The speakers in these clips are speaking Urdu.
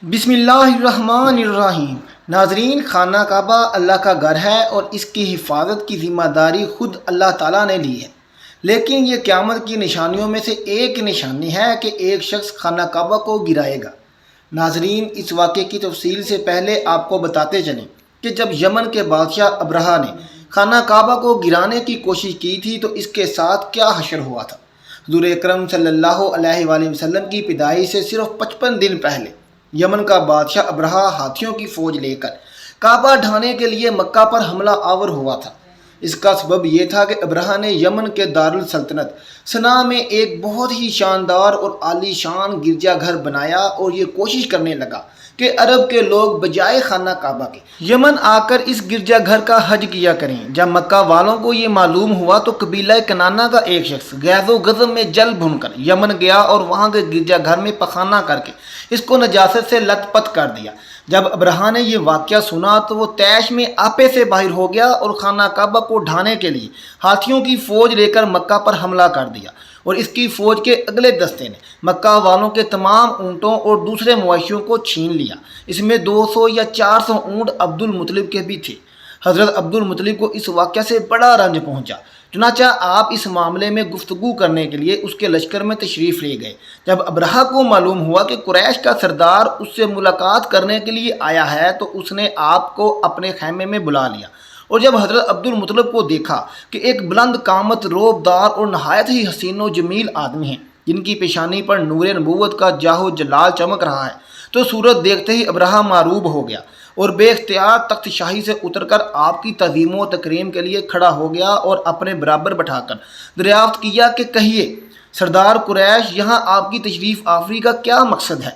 بسم اللہ الرحمن الرحیم۔ ناظرین، خانہ کعبہ اللہ کا گھر ہے اور اس کی حفاظت کی ذمہ داری خود اللہ تعالیٰ نے لی ہے، لیکن یہ قیامت کی نشانیوں میں سے ایک نشانی ہے کہ ایک شخص خانہ کعبہ کو گرائے گا۔ ناظرین، اس واقعے کی تفصیل سے پہلے آپ کو بتاتے چلیں کہ جب یمن کے بادشاہ ابرہہ نے خانہ کعبہ کو گرانے کی کوشش کی تھی تو اس کے ساتھ کیا حشر ہوا تھا۔ حضور اکرم صلی اللہ علیہ وآلہ وسلم کی پیدائش سے صرف 55 دن پہلے یمن کا بادشاہ ابرہہ ہاتھیوں کی فوج لے کر کعبہ ڈھانے کے لیے مکہ پر حملہ آور ہوا تھا۔ اس کا سبب یہ تھا کہ ابرہہ نے یمن کے دارالسلطنت صنعا میں ایک بہت ہی شاندار اور عالی شان گرجا گھر بنایا اور یہ کوشش کرنے لگا کہ عرب کے لوگ بجائے خانہ کعبہ کے یمن آ کر اس گرجا گھر کا حج کیا کریں۔ جب مکہ والوں کو یہ معلوم ہوا تو قبیلہ کنانہ کا ایک شخص غیظ و غضب میں جل بھن کر یمن گیا اور وہاں کے گرجا گھر میں پخانہ کر کے اس کو نجاست سے لت پت کر دیا۔ جب ابرہہ نے یہ واقعہ سنا تو وہ طیش میں آپے سے باہر ہو گیا اور خانہ کعبہ کو ڈھانے کے لیے ہاتھیوں کی فوج لے کر مکہ پر حملہ کر دیا، اور اس کی فوج کے اگلے دستے نے مکہ والوں کے تمام اونٹوں اور دوسرے مویشیوں کو چھین لیا۔ اس میں 200 یا 400 اونٹ عبد المطلب کے بھی تھے۔ حضرت عبد المطلب کو اس واقعہ سے بڑا رنج پہنچا، چنانچہ آپ اس معاملے میں گفتگو کرنے کے لیے اس کے لشکر میں تشریف لے گئے۔ جب ابرہہ کو معلوم ہوا کہ قریش کا سردار اس سے ملاقات کرنے کے لیے آیا ہے تو اس نے آپ کو اپنے خیمے میں بلا لیا، اور جب حضرت عبد المطلب کو دیکھا کہ ایک بلند قامت، روبدار اور نہایت ہی حسین و جمیل آدمی ہیں جن کی پیشانی پر نور نبوت کا جاہ و جلال چمک رہا ہے، تو صورت دیکھتے ہی ابرہہ معروب ہو گیا اور بے اختیار تخت شاہی سے اتر کر آپ کی تعظیم و تکریم کے لیے کھڑا ہو گیا اور اپنے برابر بٹھا کر دریافت کیا کہ کہیے سردار قریش، یہاں آپ کی تشریف آوری کا کیا مقصد ہے؟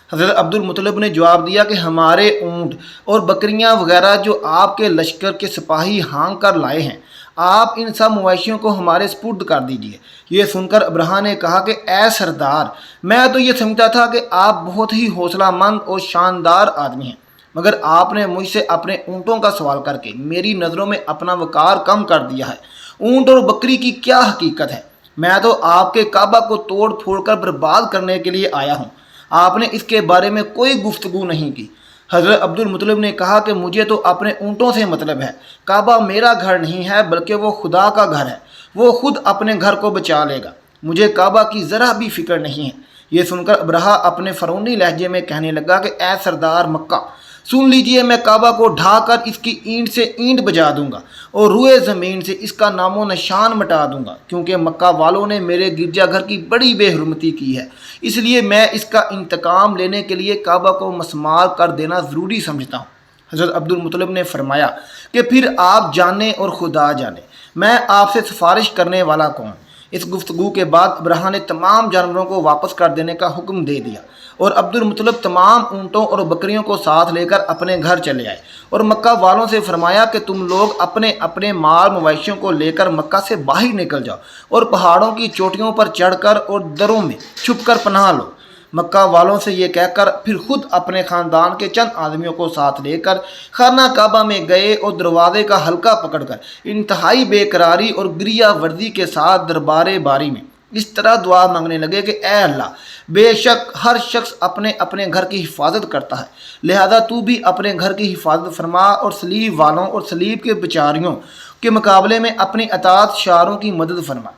حضرت عبد المطلب نے جواب دیا کہ ہمارے اونٹ اور بکریاں وغیرہ جو آپ کے لشکر کے سپاہی ہانک کر لائے ہیں، آپ ان سب مویشیوں کو ہمارے سپرد کر دیجیے۔ یہ سن کر ابرہہ نے کہا کہ اے سردار، میں تو یہ سمجھتا تھا کہ آپ بہت ہی حوصلہ مند اور شاندار آدمی ہیں، مگر آپ نے مجھ سے اپنے اونٹوں کا سوال کر کے میری نظروں میں اپنا وقار کم کر دیا ہے۔ اونٹ اور بکری کی کیا حقیقت ہے؟ میں تو آپ کے کعبہ کو توڑ پھوڑ کر برباد کرنے کے لیے آیا ہوں، آپ نے اس کے بارے میں کوئی گفتگو نہیں کی۔ حضرت عبد المطلب نے کہا کہ مجھے تو اپنے اونٹوں سے مطلب ہے، کعبہ میرا گھر نہیں ہے بلکہ وہ خدا کا گھر ہے، وہ خود اپنے گھر کو بچا لے گا، مجھے کعبہ کی ذرا بھی فکر نہیں ہے۔ یہ سن کر ابرہہ اپنے فرعونی لہجے میں کہنے لگا کہ اے سردار مکہ، سن لیجئے، میں کعبہ کو ڈھا کر اس کی اینٹ سے اینٹ بجا دوں گا اور روئے زمین سے اس کا نام و نشان مٹا دوں گا، کیونکہ مکہ والوں نے میرے گرجا گھر کی بڑی بے حرمتی کی ہے، اس لیے میں اس کا انتقام لینے کے لیے کعبہ کو مسمار کر دینا ضروری سمجھتا ہوں۔ حضرت عبد المطلب نے فرمایا کہ پھر آپ جانیں اور خدا جانے، میں آپ سے سفارش کرنے والا کون؟ اس گفتگو کے بعد ابرہہ نے تمام جانوروں کو واپس کر دینے کا حکم دے دیا، اور عبد المطلب تمام اونٹوں اور بکریوں کو ساتھ لے کر اپنے گھر چلے آئے، اور مکہ والوں سے فرمایا کہ تم لوگ اپنے اپنے مال مویشیوں کو لے کر مکہ سے باہر نکل جاؤ اور پہاڑوں کی چوٹیوں پر چڑھ کر اور دروں میں چھپ کر پناہ لو۔ مکہ والوں سے یہ کہہ کر پھر خود اپنے خاندان کے چند آدمیوں کو ساتھ لے کر خانہ کعبہ میں گئے اور دروازے کا حلقہ پکڑ کر انتہائی بے قراری اور گریہ ورزی کے ساتھ دربار باری میں اس طرح دعا مانگنے لگے کہ اے اللہ، بے شک ہر شخص اپنے اپنے گھر کی حفاظت کرتا ہے، لہذا تو بھی اپنے گھر کی حفاظت فرما اور صلیب والوں اور صلیب کے بیچاریوں کے مقابلے میں اپنی اطاعت شاروں کی مدد فرما۔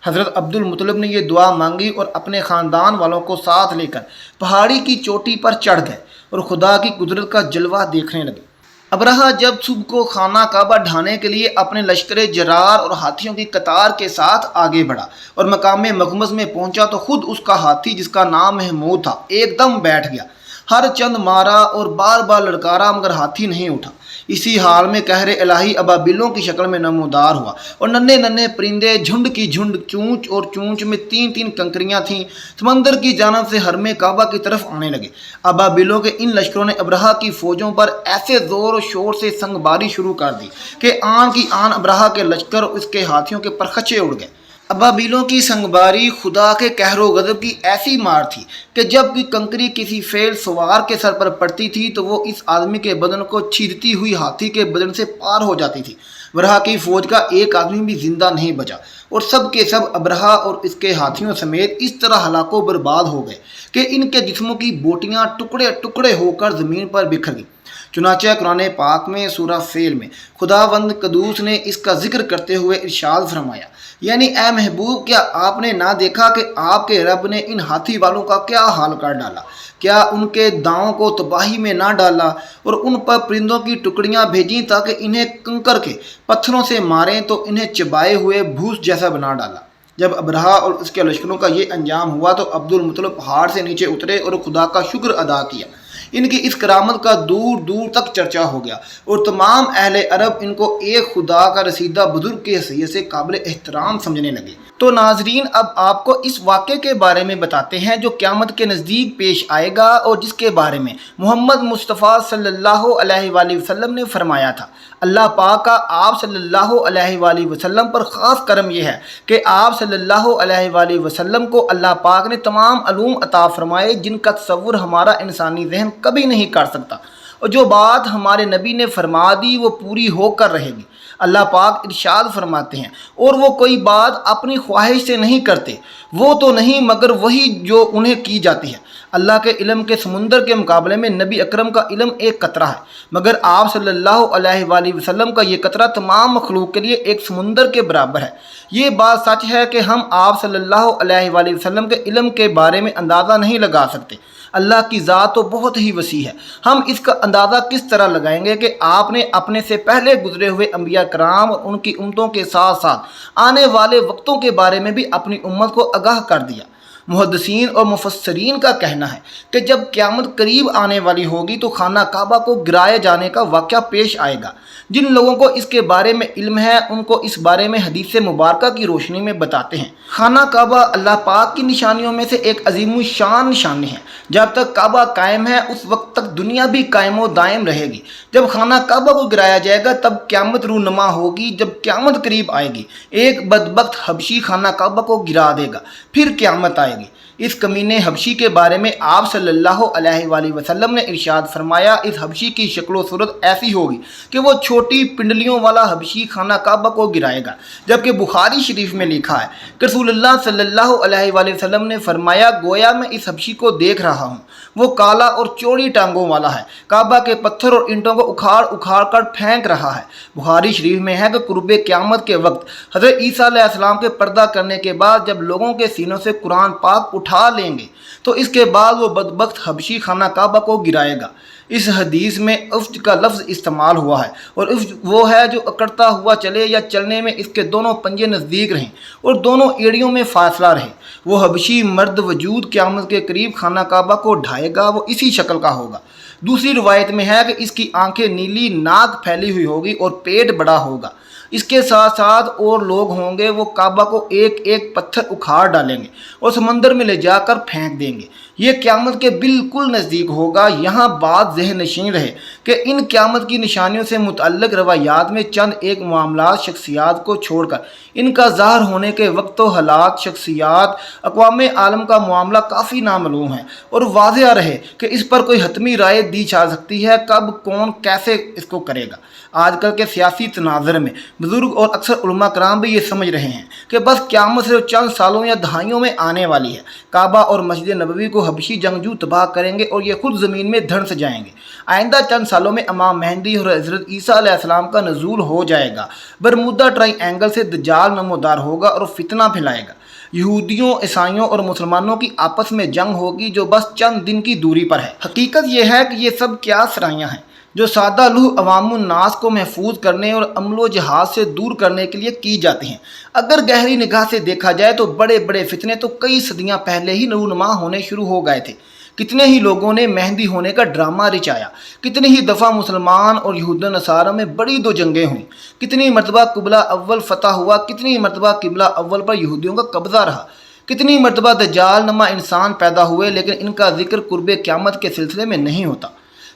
حضرت عبد المطلب نے یہ دعا مانگی اور اپنے خاندان والوں کو ساتھ لے کر پہاڑی کی چوٹی پر چڑھ گئے اور خدا کی قدرت کا جلوہ دیکھنے لگے۔ ابرہہ جب صبح کو خانہ کعبہ ڈھانے کے لیے اپنے لشکر جرار اور ہاتھیوں کی قطار کے ساتھ آگے بڑھا اور مقام مغمز میں پہنچا تو خود اس کا ہاتھی، جس کا نام محمود تھا، ایک دم بیٹھ گیا۔ ہر چند مارا اور بار بار لڑکارا مگر ہاتھی نہیں اٹھا۔ اسی حال میں قہر الہی ابابیلوں کی شکل میں نمودار ہوا، اور ننھے ننھے پرندے جھنڈ کی جھنڈ، چونچ اور چونچ میں 3 کنکریاں تھیں، سمندر کی جانب سے حرم کعبہ کی طرف آنے لگے۔ ابابیلوں کے ان لشکروں نے ابرہہ کی فوجوں پر ایسے زور و شور سے سنگ باری شروع کر دی کہ آن کی آن ابرہہ کے لشکر اور اس کے ہاتھیوں کے پرخچے اڑ گئے۔ ابابیلوں کی سنگباری خدا کے قہر و غضب کی ایسی مار تھی کہ جب بھی کنکری کسی فیل سوار کے سر پر پڑتی تھی تو وہ اس آدمی کے بدن کو چھیدتی ہوئی ہاتھی کے بدن سے پار ہو جاتی تھی، ابرہہ کی فوج کا ایک آدمی بھی زندہ نہیں بچا اور سب کے سب ابرہہ اور اس کے ہاتھیوں سمیت اس طرح ہلاک و برباد ہو گئے کہ ان کے جسموں کی بوٹیاں ٹکڑے ٹکڑے ہو کر زمین پر بکھر گئیں۔ چنانچہ قرآن پاک میں سورہ فیل میں خداوند قدوس نے اس کا ذکر کرتے ہوئے ارشاد فرمایا، یعنی اے محبوب، کیا آپ نے نہ دیکھا کہ آپ کے رب نے ان ہاتھی والوں کا کیا حال کر ڈالا؟ کیا ان کے داؤں کو تباہی میں نہ ڈالا اور ان پر پرندوں کی ٹکڑیاں بھیجیں تاکہ انہیں کنکر کے پتھروں سے ماریں تو انہیں چبائے ہوئے بھوس جیسا بنا ڈالا۔ جب ابرہہ اور اس کے لشکروں کا یہ انجام ہوا تو عبد المطلب پہاڑ سے نیچے اترے اور خدا کا شکر ادا کیا۔ ان کی اس کرامت کا دور دور تک چرچا ہو گیا اور تمام اہل عرب ان کو ایک خدا کا رسیدہ بزرگ کی حیثیت سے قابل احترام سمجھنے لگے۔ تو ناظرین، اب آپ کو اس واقعے کے بارے میں بتاتے ہیں جو قیامت کے نزدیک پیش آئے گا اور جس کے بارے میں محمد مصطفیٰ صلی اللہ علیہ وآلہ وسلم نے فرمایا تھا۔ اللہ پاک کا آپ صلی اللہ علیہ وآلہ وسلم پر خاص کرم یہ ہے کہ آپ صلی اللہ علیہ وآلہ وسلم کو اللہ پاک نے تمام علوم عطا فرمائے جن کا تصور ہمارا انسانی ذہن کبھی نہیں کر سکتا، اور جو بات ہمارے نبی نے فرما دی وہ پوری ہو کر رہے گی۔ اللہ پاک ارشاد فرماتے ہیں، اور وہ کوئی بات اپنی خواہش سے نہیں کرتے، وہ تو نہیں مگر وہی جو انہیں کی جاتی ہے۔ اللہ کے علم کے سمندر کے مقابلے میں نبی اکرم کا علم ایک قطرہ ہے، مگر آپ صلی اللہ علیہ وآلہ وسلم کا یہ قطرہ تمام مخلوق کے لیے ایک سمندر کے برابر ہے۔ یہ بات سچ ہے کہ ہم آپ صلی اللہ علیہ وآلہ وسلم کے علم کے بارے میں اندازہ نہیں لگا سکتے۔ اللہ کی ذات تو بہت ہی وسیع ہے، ہم اس کا اندازہ کس طرح لگائیں گے کہ آپ نے اپنے سے پہلے گزرے ہوئے انبیاء کرام اور ان کی امتوں کے ساتھ ساتھ آنے والے وقتوں کے بارے میں بھی اپنی امت کو آگاہ کر دیا۔ محدثین اور مفسرین کا کہنا ہے کہ جب قیامت قریب آنے والی ہوگی تو خانہ کعبہ کو گرائے جانے کا واقعہ پیش آئے گا۔ جن لوگوں کو اس کے بارے میں علم ہے ان کو اس بارے میں حدیث مبارکہ کی روشنی میں بتاتے ہیں۔ خانہ کعبہ اللہ پاک کی نشانیوں میں سے ایک عظیم الشان نشانی ہے۔ جب تک کعبہ قائم ہے اس وقت تک دنیا بھی قائم و دائم رہے گی۔ جب خانہ کعبہ کو گرایا جائے گا تب قیامت رونما ہوگی۔ جب قیامت قریب آئے گی ایک بدبخت حبشی خانہ کعبہ کو گرا دے گا، پھر قیامت آئے گی۔ اس کمینے حبشی کے بارے میں آپ صلی اللہ علیہ وآلہ وسلم نے ارشاد فرمایا، اس حبشی کی شکل و صورت ایسی ہوگی کہ وہ چھوٹی پنڈلیوں والا حبشی خانہ کعبہ کو گرائے گا۔ جبکہ بخاری شریف میں لکھا ہے کہ رسول اللہ صلی اللہ علیہ وآلہ وسلم نے فرمایا، گویا میں اس حبشی کو دیکھ رہا ہوں، وہ کالا اور چوڑی ٹانگوں والا ہے، کعبہ کے پتھر اور اینٹوں کو اکھاڑ اکھاڑ کر پھینک رہا ہے۔ بخاری شریف میں ہے کہ قرب قیامت کے وقت حضرت عیسیٰ علیہ السلام کے پردہ کرنے کے بعد جب لوگوں کے سینوں سے قرآن پاک اٹھا لیں گے تو اس کے بعد وہ بدبخت حبشی خانہ کعبہ کو گرائے گا۔ اس حدیث میں افج کا لفظ استعمال ہوا ہے، اور افج وہ ہے جو اکڑتا ہوا چلے یا چلنے میں اس کے دونوں پنجے نزدیک رہیں اور دونوں ایڑیوں میں فاصلہ رہے۔ وہ حبشی مرد وجود قیامت کے قریب خانہ کعبہ کو ڈھائے گا، وہ اسی شکل کا ہوگا۔ دوسری روایت میں ہے کہ اس کی آنکھیں نیلی، ناک پھیلی ہوئی ہوگی اور پیٹ بڑا ہوگا۔ اس کے ساتھ ساتھ اور لوگ ہوں گے، وہ کعبہ کو ایک ایک پتھر اکھاڑ ڈالیں گے اور سمندر میں لے جا کر پھینک دیں گے۔ یہ قیامت کے بالکل نزدیک ہوگا۔ یہاں بات ذہن نشین رہے کہ ان قیامت کی نشانیوں سے متعلق روایات میں چند ایک معاملات، شخصیات کو چھوڑ کر ان کا ظاہر ہونے کے وقت و حالات، شخصیات، اقوام عالم کا معاملہ کافی نامعلوم ہے، اور واضح رہے کہ اس پر کوئی حتمی رائے دی جا سکتی ہے کب کون کیسے اس کو کرے گا۔ آج کل کے سیاسی تناظر میں بزرگ اور اکثر علماء کرام بھی یہ سمجھ رہے ہیں کہ بس قیامت صرف چند سالوں یا دہائیوں میں آنے والی ہے۔ کعبہ اور مسجد نبوی کو حبشی جنگجو تباہ کریں گے اور یہ خود زمین میں دھنس جائیں گے۔ آئندہ چند سالوں میں امام مہدی اور حضرت عیسیٰ علیہ السلام کا نزول ہو جائے گا۔ برمودا ٹرائی اینگل سے دجال نمودار ہوگا اور فتنہ پھیلائے گا۔ یہودیوں، عیسائیوں اور مسلمانوں کی آپس میں جنگ ہوگی جو بس چند دن کی دوری پر ہے۔ حقیقت یہ ہے کہ یہ سب کیا سرائیاں ہیں جو سادہ لوح عوام الناس کو محفوظ کرنے اور عمل و جہاز سے دور کرنے کے لیے کی جاتی ہیں۔ اگر گہری نگاہ سے دیکھا جائے تو بڑے بڑے فتنے تو کئی صدیاں پہلے ہی رونما ہونے شروع ہو گئے تھے۔ کتنے ہی لوگوں نے مہدی ہونے کا ڈرامہ رچایا، کتنی ہی دفعہ مسلمان اور یہود و نصارہ میں بڑی دو جنگیں ہوئیں، کتنی مرتبہ قبلہ اول فتح ہوا، کتنی مرتبہ قبلہ اول پر یہودیوں کا قبضہ رہا، کتنی مرتبہ دجال نما انسان پیدا ہوئے، لیکن ان کا ذکر قرب قیامت کے سلسلے میں نہیں ہوتا۔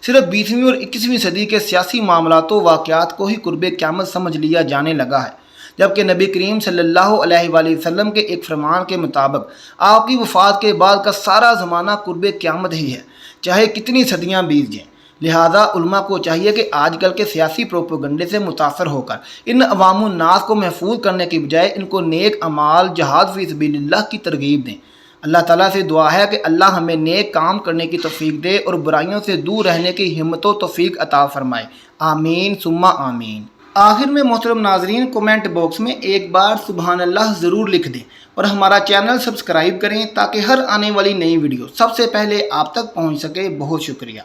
صرف 20ویں اور 21ویں صدی کے سیاسی معاملات و واقعات کو ہی قرب قیامت سمجھ لیا جانے لگا ہے، جبکہ نبی کریم صلی اللہ علیہ وآلہ وسلم کے ایک فرمان کے مطابق آپ کی وفات کے بعد کا سارا زمانہ قرب قیامت ہی ہے، چاہے کتنی صدیاں بیت جائیں۔ لہٰذا علماء کو چاہیے کہ آج کل کے سیاسی پروپیگنڈے سے متاثر ہو کر ان عوام الناس کو محفوظ کرنے کی بجائے ان کو نیک اعمال، جہاد فی سبیل اللہ کی ترغیب دیں۔ اللہ تعالیٰ سے دعا ہے کہ اللہ ہمیں نیک کام کرنے کی توفیق دے اور برائیوں سے دور رہنے کی ہمت و توفیق عطا فرمائے، آمین ثم آمین۔ آخر میں محترم ناظرین، کومنٹ باکس میں ایک بار سبحان اللہ ضرور لکھ دیں اور ہمارا چینل سبسکرائب کریں تاکہ ہر آنے والی نئی ویڈیو سب سے پہلے آپ تک پہنچ سکے۔ بہت شکریہ۔